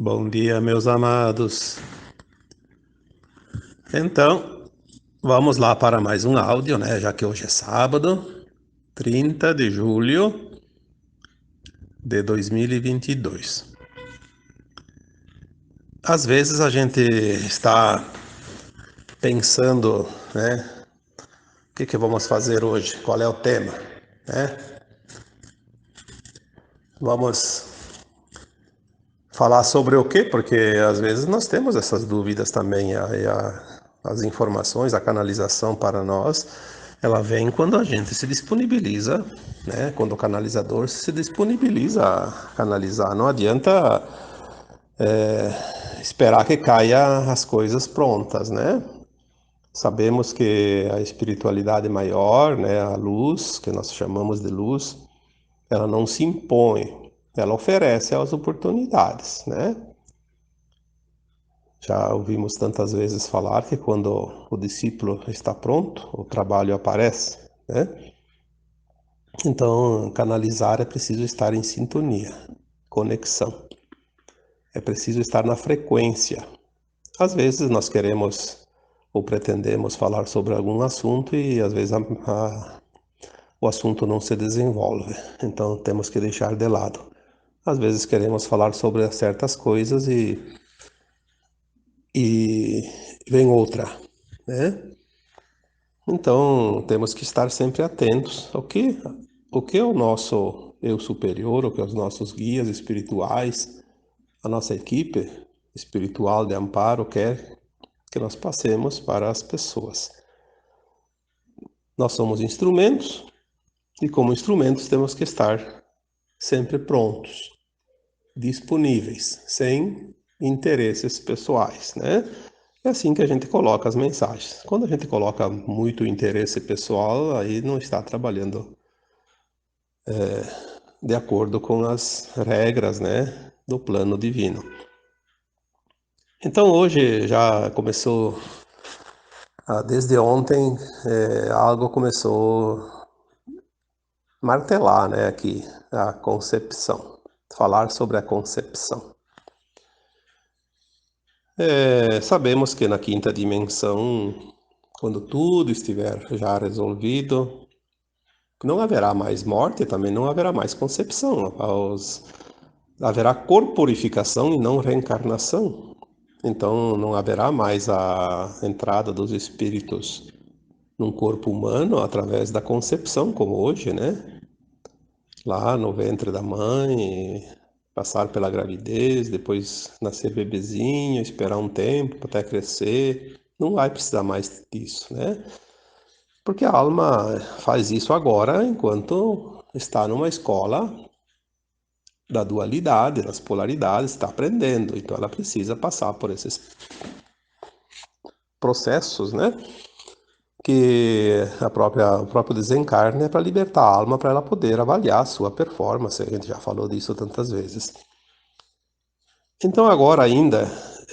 Bom dia, meus amados. Então, vamos lá para mais um áudio, né? Já que hoje é sábado, 30 de julho de 2022. Às vezes a gente está pensando, né? O que vamos fazer hoje? Qual é o tema, né? Vamos falar sobre o quê? Porque às vezes nós temos essas dúvidas também. As informações, a canalização para nós, ela vem quando a gente se disponibiliza, né? Quando o canalizador se disponibiliza a canalizar. Não adianta esperar que caia as coisas prontas, né? Sabemos que a espiritualidade maior, né, a luz, que nós chamamos de luz, ela não se impõe, ela oferece as oportunidades, né? Já ouvimos tantas vezes falar que quando o discípulo está pronto, o trabalho aparece, né? Então, canalizar é preciso estar em sintonia, conexão. É preciso estar na frequência. Às vezes nós queremos ou pretendemos falar sobre algum assunto e às vezes o assunto não se desenvolve. Então temos que deixar de lado. Às vezes queremos falar sobre certas coisas e vem outra, né? Então, temos que estar sempre atentos o que o nosso eu superior, o que os nossos guias espirituais, a nossa equipe espiritual de amparo quer que nós passemos para as pessoas. Nós somos instrumentos e, como instrumentos, temos que estar sempre prontos, disponíveis, sem interesses pessoais, né? É assim que a gente coloca as mensagens. Quando a gente coloca muito interesse pessoal, aí não está trabalhando de acordo com as regras, né, do plano divino. Então hoje já começou, desde ontem, algo começou a martelar, né, aqui, a concepção, falar sobre a concepção. Sabemos que na quinta dimensão, quando tudo estiver já resolvido, não haverá mais morte, também não haverá mais concepção. Haverá corporificação e não reencarnação. Então não haverá mais a entrada dos espíritos num corpo humano através da concepção, como hoje, né? Lá no ventre da mãe, passar pela gravidez, depois nascer bebezinho, esperar um tempo até crescer. Não vai precisar mais disso, né? Porque a alma faz isso agora enquanto está numa escola da dualidade, das polaridades, está aprendendo. Então ela precisa passar por esses processos, né? Que o próprio desencarne é para libertar a alma, para ela poder avaliar a sua performance. A gente já falou disso tantas vezes. Então agora ainda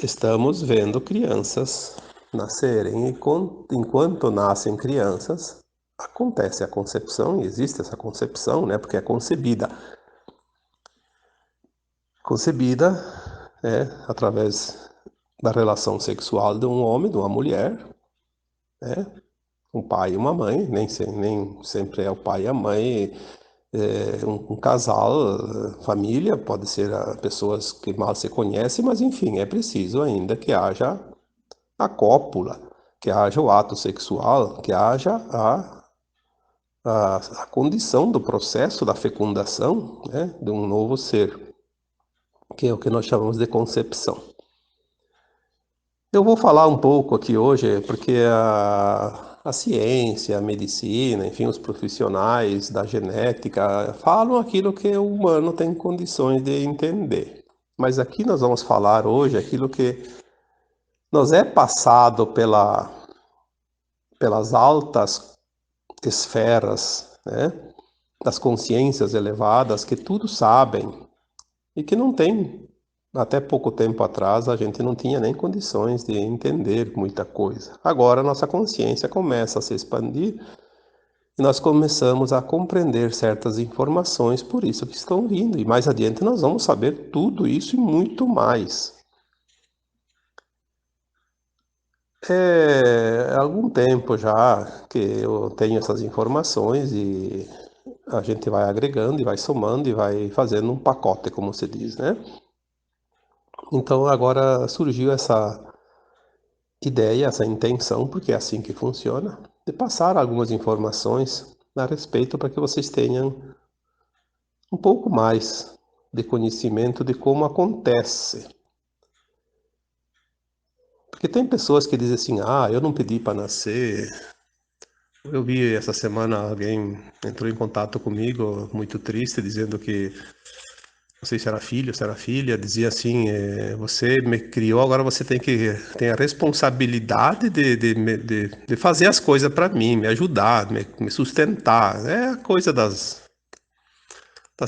estamos vendo crianças nascerem e enquanto nascem crianças, acontece a concepção, e existe essa concepção, né? Porque é concebida. Concebida através da relação sexual de um homem, de uma mulher, né? Um pai e uma mãe, nem sempre é o pai e a mãe, um casal, família, pode ser pessoas que mal se conhecem, mas enfim, é preciso ainda que haja a cópula, que haja o ato sexual, que haja a condição do processo da fecundação, né, de um novo ser, que é o que nós chamamos de concepção. Eu vou falar um pouco aqui hoje, porque a ciência, a medicina, enfim, os profissionais da genética falam aquilo que o humano tem condições de entender. Mas aqui nós vamos falar hoje aquilo que nos é passado pelas altas esferas, né, das consciências elevadas, que tudo sabem e que não tem. Até pouco tempo atrás a gente não tinha nem condições de entender muita coisa. Agora nossa consciência começa a se expandir E nós começamos a compreender certas informações por isso que estão vindo. E mais adiante nós vamos saber tudo isso e muito mais. Há algum tempo já que eu tenho essas informações e a gente vai agregando e vai somando e vai fazendo um pacote, como se diz, né? Então agora surgiu essa ideia, essa intenção, porque é assim que funciona, de passar algumas informações a respeito para que vocês tenham um pouco mais de conhecimento de como acontece. Porque tem pessoas que dizem assim, eu não pedi para nascer. Eu vi essa semana alguém entrou em contato comigo, muito triste, dizendo que, não sei se era filho, se era filha, dizia assim, você me criou, agora você tem a responsabilidade de fazer as coisas para mim, me ajudar, me sustentar. É a coisa das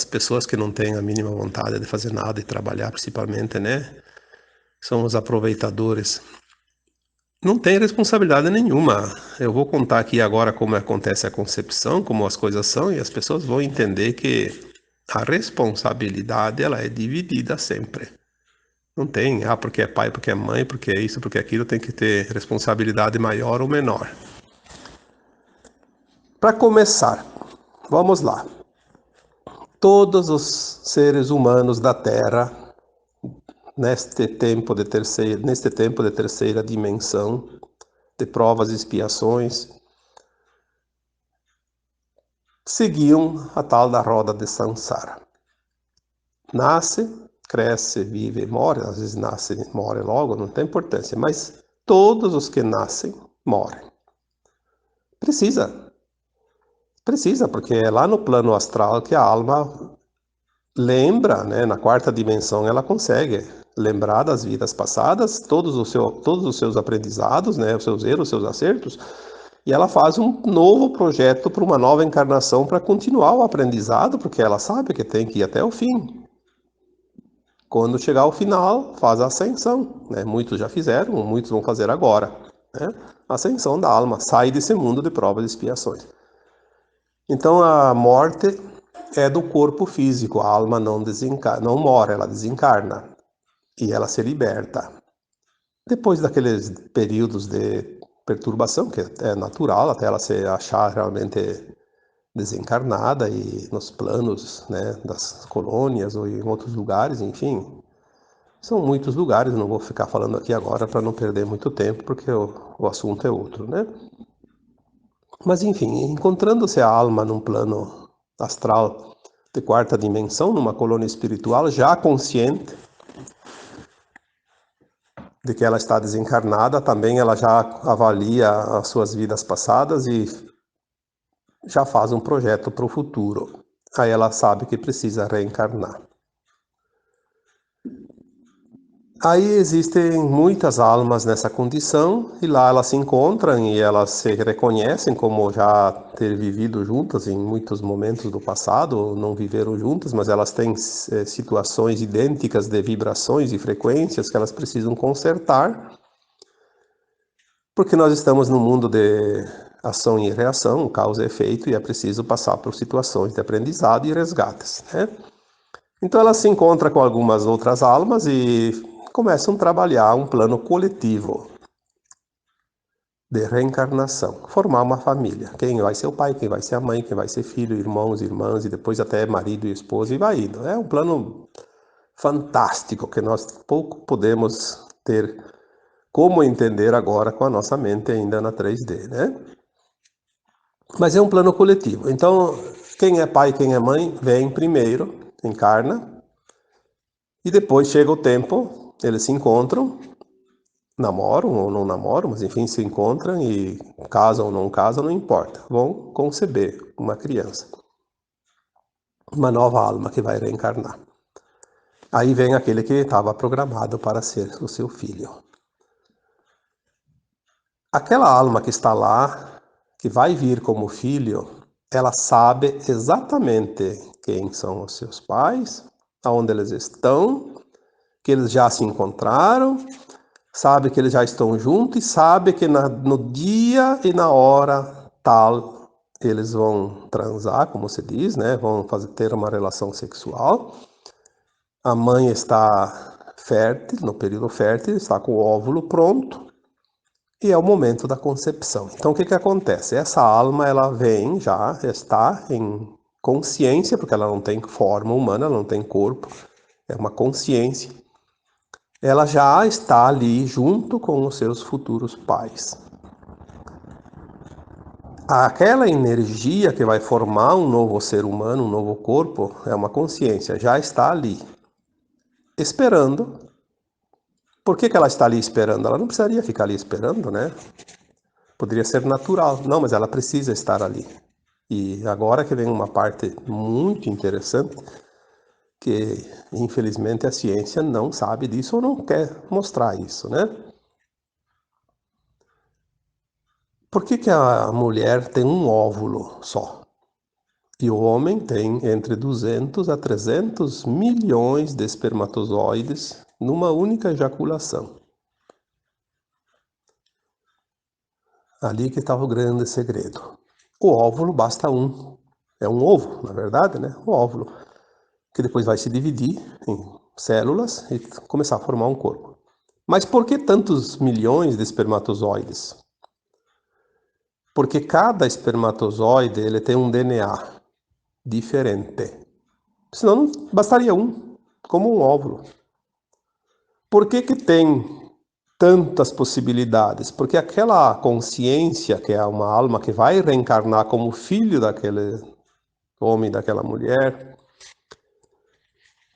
pessoas que não têm a mínima vontade de fazer nada e trabalhar, principalmente, né? São os aproveitadores. Não tem responsabilidade nenhuma. Eu vou contar aqui agora como acontece a concepção, como as coisas são, e as pessoas vão entender que a responsabilidade ela é dividida sempre. Não tem, porque é pai, porque é mãe, porque é isso, porque é aquilo, tem que ter responsabilidade maior ou menor. Para começar, vamos lá. Todos os seres humanos da Terra, neste tempo de terceira dimensão, de provas e expiações, seguiam a tal da roda de Sansara. Nasce, cresce, vive, morre, às vezes nasce e morre logo, não tem importância, mas todos os que nascem morrem. Precisa, porque é lá no plano astral que a alma lembra, né? Na quarta dimensão ela consegue lembrar das vidas passadas, todos os seus aprendizados, né? Os seus erros, os seus acertos, e ela faz um novo projeto para uma nova encarnação para continuar o aprendizado, porque ela sabe que tem que ir até o fim. Quando chegar ao final, faz a ascensão, né? Muitos já fizeram, muitos vão fazer agora, né? A ascensão da alma, sai desse mundo de provas e expiações. Então a morte é do corpo físico, a alma não morre, ela desencarna e ela se liberta. Depois daqueles períodos de perturbação, que é natural, até ela se achar realmente desencarnada e nos planos, né, das colônias ou em outros lugares, enfim. São muitos lugares, não vou ficar falando aqui agora para não perder muito tempo, porque o assunto é outro, né? Mas enfim, encontrando-se a alma num plano astral de quarta dimensão, numa colônia espiritual, já consciente de que ela está desencarnada, também ela já avalia as suas vidas passadas e já faz um projeto para o futuro. Aí ela sabe que precisa reencarnar. Aí existem muitas almas nessa condição e lá elas se encontram e elas se reconhecem como já ter vivido juntas em muitos momentos do passado, não viveram juntas, mas elas têm situações idênticas de vibrações e frequências que elas precisam consertar, porque nós estamos num mundo de ação e reação, causa e efeito, e é preciso passar por situações de aprendizado e resgates, né? Então ela se encontra com algumas outras almas e começam a trabalhar um plano coletivo de reencarnação, formar uma família. Quem vai ser o pai, quem vai ser a mãe, quem vai ser filho, irmãos, irmãs e depois até marido e esposa e vai indo. É um plano fantástico que nós pouco podemos ter como entender agora com a nossa mente ainda na 3D, né? Mas é um plano coletivo. Então, quem é pai, quem é mãe, vem primeiro, encarna, e depois chega o tempo, eles se encontram, namoram ou não namoram, mas enfim, se encontram e casam ou não casam, não importa. Vão conceber uma criança, uma nova alma que vai reencarnar. Aí vem aquele que estava programado para ser o seu filho. Aquela alma que está lá, que vai vir como filho, ela sabe exatamente quem são os seus pais, aonde eles estão, que eles já se encontraram, sabe que eles já estão juntos e sabe que no dia e na hora tal eles vão transar, como se diz, né? Vão ter uma relação sexual. A mãe está fértil, no período fértil, está com o óvulo pronto e é o momento da concepção. Então, o que acontece? Essa alma, ela vem, já está em consciência, porque ela não tem forma humana, ela não tem corpo, é uma consciência. Ela já está ali junto com os seus futuros pais. Aquela energia que vai formar um novo ser humano, um novo corpo, é uma consciência, já está ali, esperando. Por que ela está ali esperando? Ela não precisaria ficar ali esperando, né? Poderia ser natural. Não, mas ela precisa estar ali. E agora que vem uma parte muito interessante, que infelizmente a ciência não sabe disso ou não quer mostrar isso, né? Por que a mulher tem um óvulo só? E o homem tem entre 200 a 300 milhões de espermatozoides numa única ejaculação. Ali que estava o grande segredo. O óvulo basta um. É um ovo, na verdade, né? O óvulo, que depois vai se dividir em células e começar a formar um corpo. Mas por que tantos milhões de espermatozoides? Porque cada espermatozoide ele tem um DNA diferente. Senão não bastaria um, como um óvulo. Por que tem tantas possibilidades? Porque aquela consciência, que é uma alma que vai reencarnar como filho daquele homem, daquela mulher,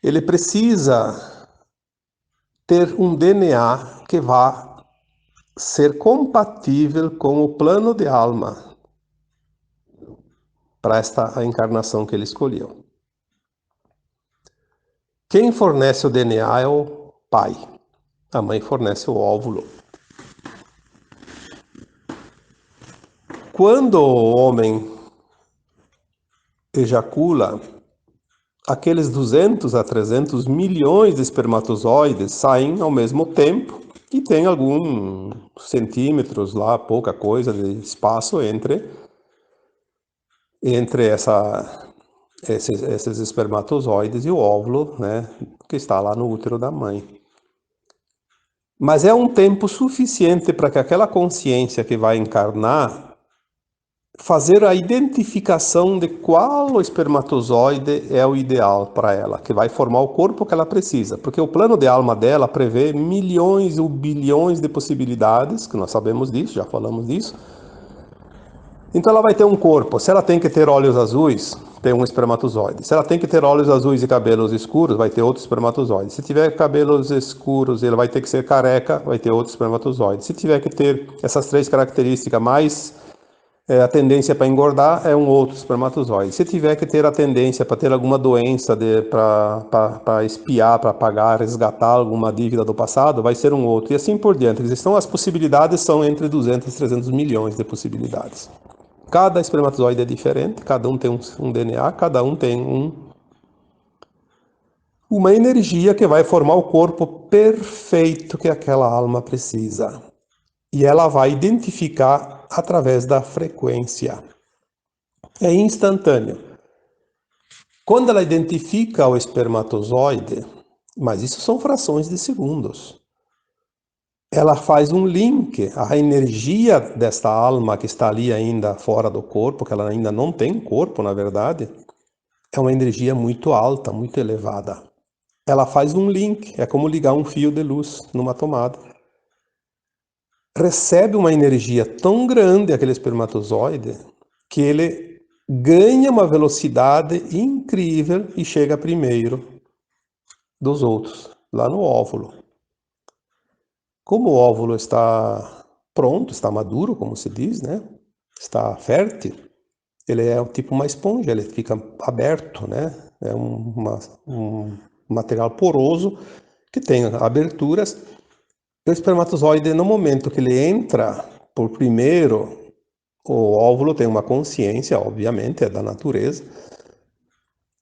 ele precisa ter um DNA que vá ser compatível com o plano de alma para esta encarnação que ele escolheu. Quem fornece o DNA é o pai. A mãe fornece o óvulo. Quando o homem ejacula, aqueles 200 a 300 milhões de espermatozoides saem ao mesmo tempo e tem alguns centímetros lá, pouca coisa de espaço entre esses espermatozoides e o óvulo, né, que está lá no útero da mãe. Mas é um tempo suficiente para que aquela consciência que vai encarnar fazer a identificação de qual espermatozoide é o ideal para ela, que vai formar o corpo que ela precisa, porque o plano de alma dela prevê milhões ou bilhões de possibilidades, que nós sabemos disso, já falamos disso. Então ela vai ter um corpo. Se ela tem que ter olhos azuis, tem um espermatozoide. Se ela tem que ter olhos azuis e cabelos escuros, vai ter outro espermatozoide. Se tiver cabelos escuros, ele vai ter que ser careca, vai ter outro espermatozoide. Se tiver que ter essas três características mais a tendência para engordar, é um outro espermatozoide. Se tiver que ter a tendência para ter alguma doença, para espiar, para pagar, resgatar alguma dívida do passado, vai ser um outro. E assim por diante. Então as possibilidades são entre 200 e 300 milhões de possibilidades. Cada espermatozoide é diferente, cada um tem um DNA, cada um tem uma energia que vai formar o corpo perfeito que aquela alma precisa. E ela vai identificar através da frequência. É instantâneo. Quando ela identifica o espermatozoide, mas isso são frações de segundos, ela faz um link, a energia desta alma que está ali ainda fora do corpo, que ela ainda não tem corpo, na verdade, é uma energia muito alta, muito elevada. Ela faz um link, é como ligar um fio de luz numa tomada. Recebe uma energia tão grande aquele espermatozoide que ele ganha uma velocidade incrível e chega primeiro dos outros, lá no óvulo. Como o óvulo está pronto, está maduro, como se diz, né? Está fértil, ele é tipo uma esponja, ele fica aberto, né? É um material poroso que tem aberturas. O espermatozoide, no momento que ele entra por primeiro, o óvulo tem uma consciência, obviamente, é da natureza.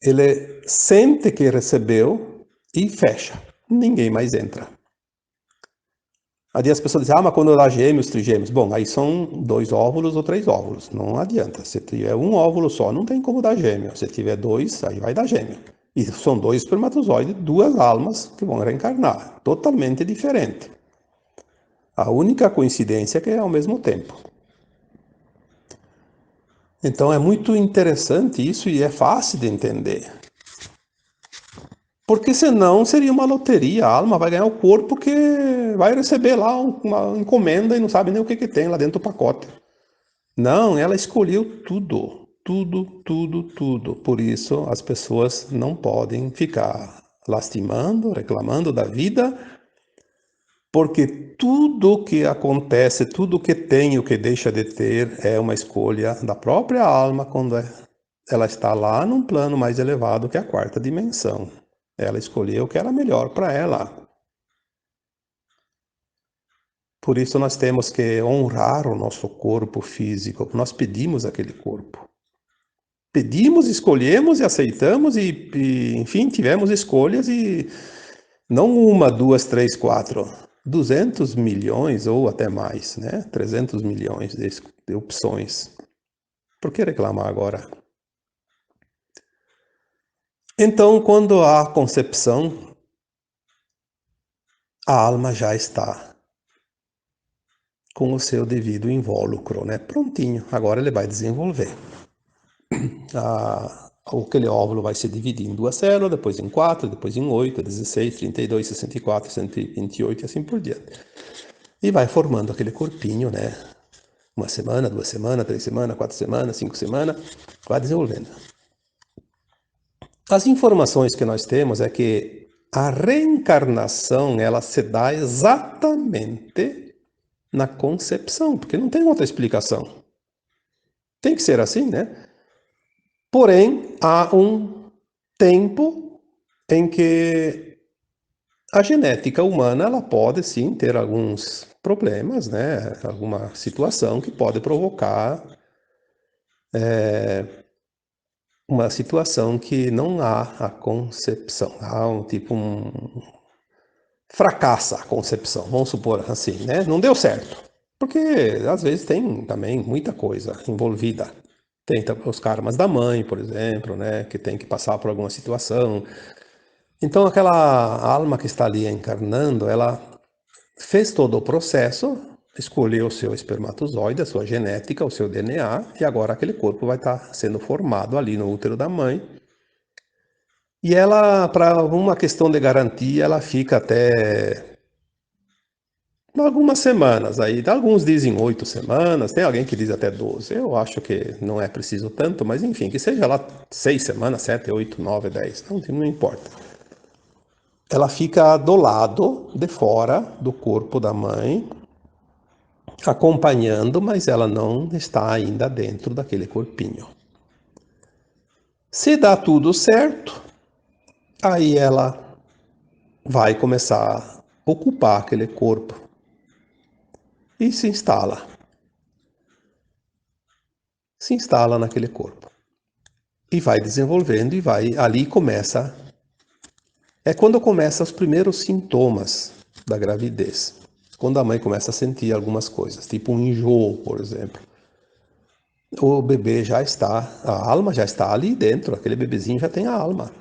Ele sente que recebeu e fecha. Ninguém mais entra. Aí as pessoas dizem, mas quando dá gêmeos, trigêmeos. Bom, aí são 2 óvulos ou 3 óvulos. Não adianta. Se tiver um óvulo só, não tem como dar gêmeo. Se tiver 2, aí vai dar gêmeo. E são 2 espermatozoides, 2 almas que vão reencarnar. Totalmente diferente. A única coincidência é que é ao mesmo tempo. Então é muito interessante isso e é fácil de entender. Porque senão seria uma loteria. A alma vai ganhar o corpo que vai receber lá uma encomenda e não sabe nem o que, que tem lá dentro do pacote. Não, ela escolheu tudo. Tudo, tudo, tudo. Por isso as pessoas não podem ficar lastimando, reclamando da vida, porque tudo que acontece, tudo que tem e o que deixa de ter é uma escolha da própria alma quando ela está lá num plano mais elevado que a quarta dimensão. Ela escolheu o que era melhor para ela. Por isso nós temos que honrar o nosso corpo físico. Nós pedimos aquele corpo. Pedimos, escolhemos e aceitamos enfim, tivemos escolhas e não uma, duas, três, quatro, 200 milhões ou até mais, né? 300 milhões de opções. Por que reclamar agora? Então, quando há concepção, a alma já está com o seu devido invólucro, né? Prontinho. Agora ele vai desenvolver. Aquele óvulo vai se dividir em 2 células, depois em 4, depois em 8, 16, 32, 64, 128 e assim por diante. E vai formando aquele corpinho, né? 1 semana, 2 semanas, 3 semanas, 4 semanas, 5 semanas, vai desenvolvendo. As informações que nós temos é que a reencarnação, ela se dá exatamente na concepção, porque não tem outra explicação. Tem que ser assim, né? Porém, há um tempo em que a genética humana ela pode sim ter alguns problemas, né? Alguma situação que pode provocar uma situação que não há a concepção, há fracassa a concepção, vamos supor assim, né? Não deu certo, porque às vezes tem também muita coisa envolvida. Tem os karmas da mãe, por exemplo, né? Que tem que passar por alguma situação. Então aquela alma que está ali encarnando, ela fez todo o processo, escolheu o seu espermatozoide, a sua genética, o seu DNA, e agora aquele corpo vai estar sendo formado ali no útero da mãe. E ela, para uma questão de garantia, ela fica até algumas semanas. Aí alguns dizem 8 semanas, tem alguém que diz até 12. Eu acho que não é preciso tanto, mas enfim, que seja lá 6 semanas, 7, 8, 9, 10, não importa. Ela fica do lado de fora do corpo da mãe, acompanhando, mas ela não está ainda dentro daquele corpinho. Se dá tudo certo, aí ela vai começar a ocupar aquele corpo e se instala. Se instala naquele corpo. E vai desenvolvendo e vai, ali começa, é quando começam os primeiros sintomas da gravidez. Quando a mãe começa a sentir algumas coisas, tipo um enjoo, por exemplo. O bebê já está, a alma já está ali dentro, aquele bebezinho já tem a alma.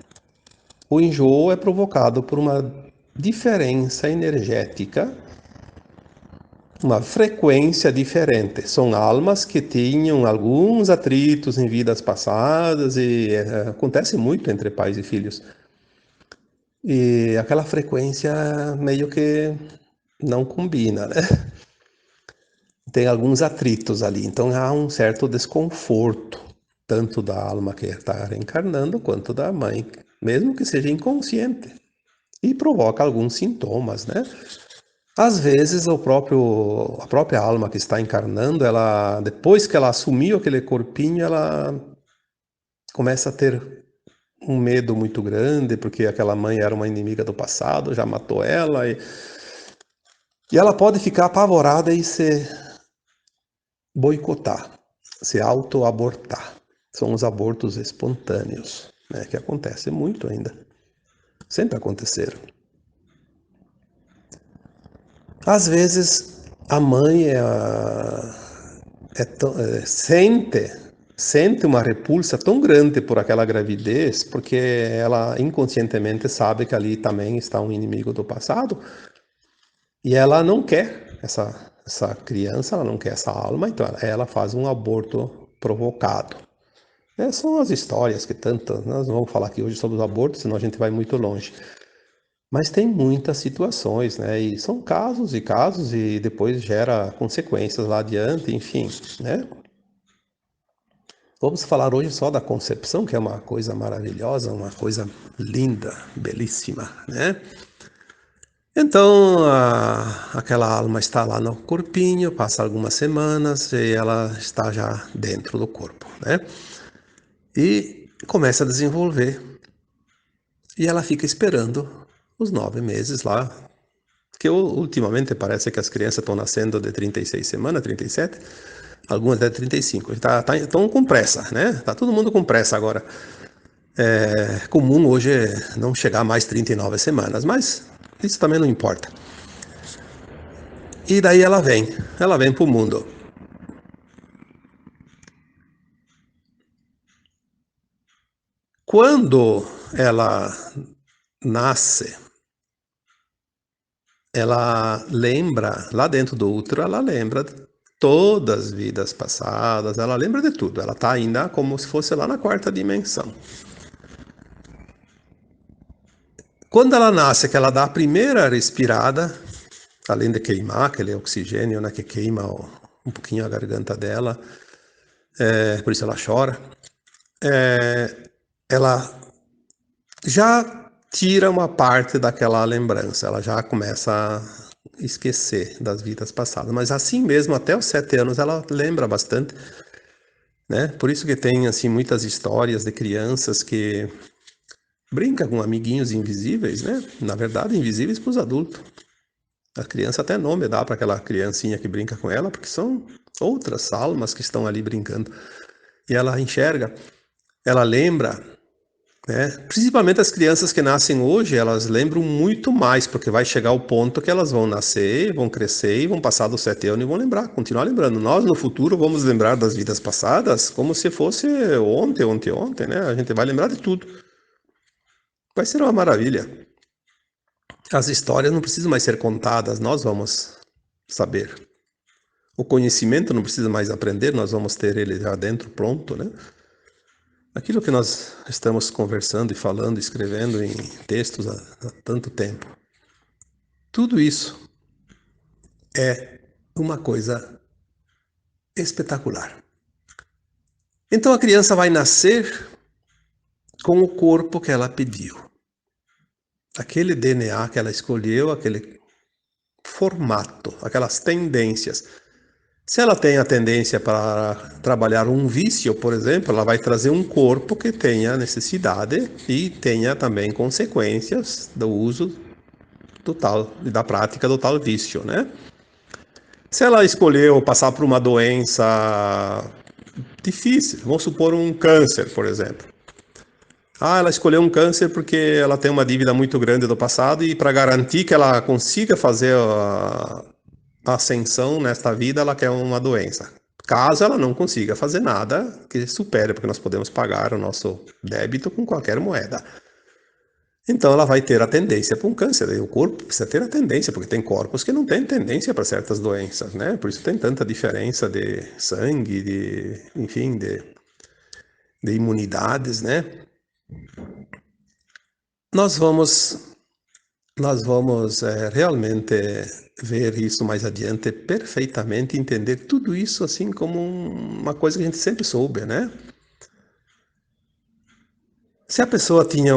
O enjoo é provocado por uma diferença energética, uma frequência diferente. São almas que tinham alguns atritos em vidas passadas e acontece muito entre pais e filhos. E aquela frequência meio que não combina, né? Tem alguns atritos ali, então há um certo desconforto, tanto da alma que está reencarnando, quanto da mãe, mesmo que seja inconsciente, e provoca alguns sintomas, né? Às vezes a própria alma que está encarnando, ela, depois que ela assumiu aquele corpinho, ela começa a ter um medo muito grande, porque aquela mãe era uma inimiga do passado, já matou ela, e ela pode ficar apavorada e se boicotar, se auto-abortar. São os abortos espontâneos, né, que acontece muito ainda. Sempre aconteceram. Às vezes a mãe sente uma repulsa tão grande por aquela gravidez, porque ela inconscientemente sabe que ali também está um inimigo do passado, e ela não quer essa criança, ela não quer essa alma, então ela faz um aborto provocado. São as histórias que tantas, nós não vamos falar aqui hoje sobre os abortos, senão a gente vai muito longe. Mas tem muitas situações, né? E são casos e casos, e depois gera consequências lá adiante, enfim, né? Vamos falar hoje só da concepção, que é uma coisa maravilhosa, uma coisa linda, belíssima, né? Então, aquela alma está lá no corpinho, passa algumas semanas e ela está já dentro do corpo, né? E começa a desenvolver. E ela fica esperando os 9 meses lá, que ultimamente parece que as crianças estão nascendo de 36 semanas, 37, algumas até 35. Estão com pressa, né? Tá todo mundo com pressa agora. É comum hoje não chegar a mais 39 semanas, mas isso também não importa. E daí ela vem para o mundo. Quando ela nasce, ela lembra, lá dentro do útero, ela lembra todas as vidas passadas, ela lembra de tudo. Ela está ainda como se fosse lá na quarta dimensão. Quando ela nasce, que ela dá a primeira respirada, além de queimar aquele oxigênio, né, que queima um pouquinho a garganta dela, por isso ela chora, ela já tira uma parte daquela lembrança, ela já começa a esquecer das vidas passadas. Mas assim mesmo, até os 7 anos, ela lembra bastante, né? Por isso que tem assim muitas histórias de crianças que brincam com amiguinhos invisíveis, né? Na verdade, invisíveis para os adultos. A criança até nome dá para aquela criancinha que brinca com ela, porque são outras almas que estão ali brincando. E ela enxerga, ela lembra, né? Principalmente as crianças que nascem hoje, elas lembram muito mais, porque vai chegar o ponto que elas vão nascer, vão crescer e vão passar dos 7 anos e vão lembrar, continuar lembrando. Nós, no futuro, vamos lembrar das vidas passadas como se fosse ontem, né? A gente vai lembrar de tudo. Vai ser uma maravilha. As histórias não precisam mais ser contadas, nós vamos saber. O conhecimento não precisa mais aprender, nós vamos ter ele já dentro, pronto, né? Aquilo que nós estamos conversando e falando, escrevendo em textos há tanto tempo. Tudo isso é uma coisa espetacular. Então a criança vai nascer com o corpo que ela pediu. Aquele DNA que ela escolheu, aquele formato, aquelas tendências. Se ela tem a tendência para trabalhar um vício, por exemplo, ela vai trazer um corpo que tenha necessidade e tenha também consequências do uso do tal, da prática do tal vício, né? Se ela escolheu passar por uma doença difícil, vamos supor um câncer, por exemplo. Ela escolheu um câncer porque ela tem uma dívida muito grande do passado e para garantir que ela consiga fazer a ascensão nesta vida, ela quer uma doença. Caso ela não consiga fazer nada que supere, porque nós podemos pagar o nosso débito com qualquer moeda. Então ela vai ter a tendência para um câncer. E o corpo precisa ter a tendência, porque tem corpos que não têm tendência para certas doenças, né? Por isso tem tanta diferença de sangue, enfim, de imunidades, né? Nós vamos realmente ver isso mais adiante perfeitamente, entender tudo isso assim como uma coisa que a gente sempre soube, né? Se a pessoa tinha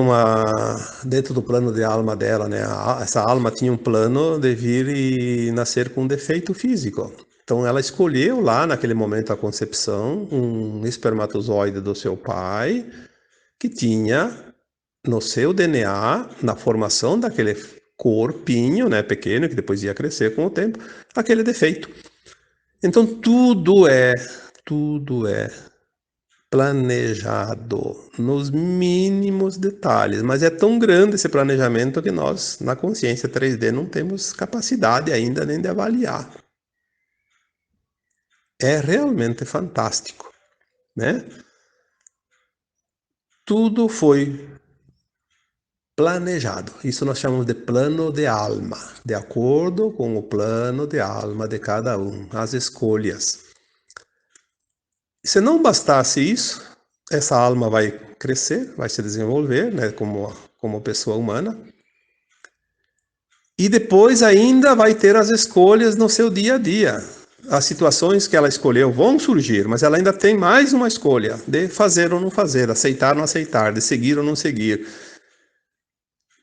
dentro do plano de alma dela, né? Essa alma tinha um plano de vir e nascer com um defeito físico. Então ela escolheu lá naquele momento a concepção um espermatozoide do seu pai que tinha no seu DNA, na formação daquele corpinho, né, pequeno, que depois ia crescer com o tempo, aquele defeito. Então tudo é planejado nos mínimos detalhes, mas é tão grande esse planejamento que nós, na consciência 3D, não temos capacidade ainda nem de avaliar. É realmente fantástico, né? Tudo foi planejado. Isso nós chamamos de plano de alma, de acordo com o plano de alma de cada um, as escolhas. Se não bastasse isso, essa alma vai crescer, vai se desenvolver, né, como pessoa humana. E depois ainda vai ter as escolhas no seu dia a dia. As situações que ela escolheu vão surgir, mas ela ainda tem mais uma escolha de fazer ou não fazer, aceitar ou não aceitar, de seguir ou não seguir.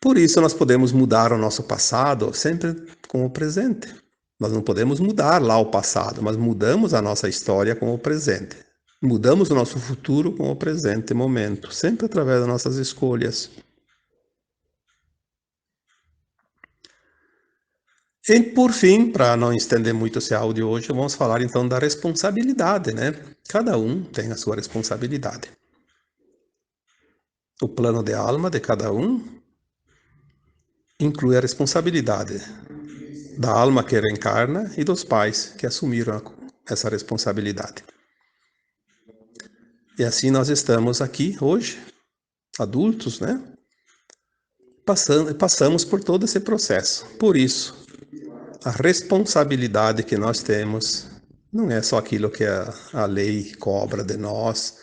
Por isso nós podemos mudar o nosso passado sempre com o presente. Nós não podemos mudar lá o passado, mas mudamos a nossa história com o presente. Mudamos o nosso futuro com o presente momento, sempre através das nossas escolhas. E por fim, para não estender muito esse áudio hoje, vamos falar então da responsabilidade, né? Cada um tem a sua responsabilidade. O plano de alma de cada um inclui a responsabilidade da alma que reencarna e dos pais que assumiram essa responsabilidade. E assim nós estamos aqui hoje, adultos, né? Passamos por todo esse processo. Por isso, a responsabilidade que nós temos não é só aquilo que a lei cobra de nós,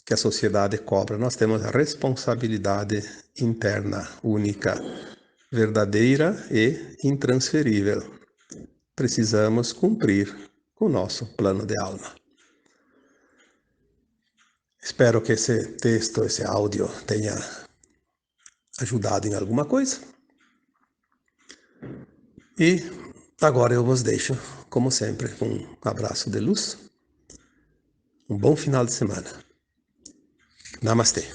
que a sociedade cobra. Nós temos a responsabilidade interna, única, verdadeira e intransferível. Precisamos cumprir com o nosso plano de alma. Espero que esse texto, esse áudio tenha ajudado em alguma coisa. E agora eu vos deixo, como sempre, com um abraço de luz. Um bom final de semana. Namastê.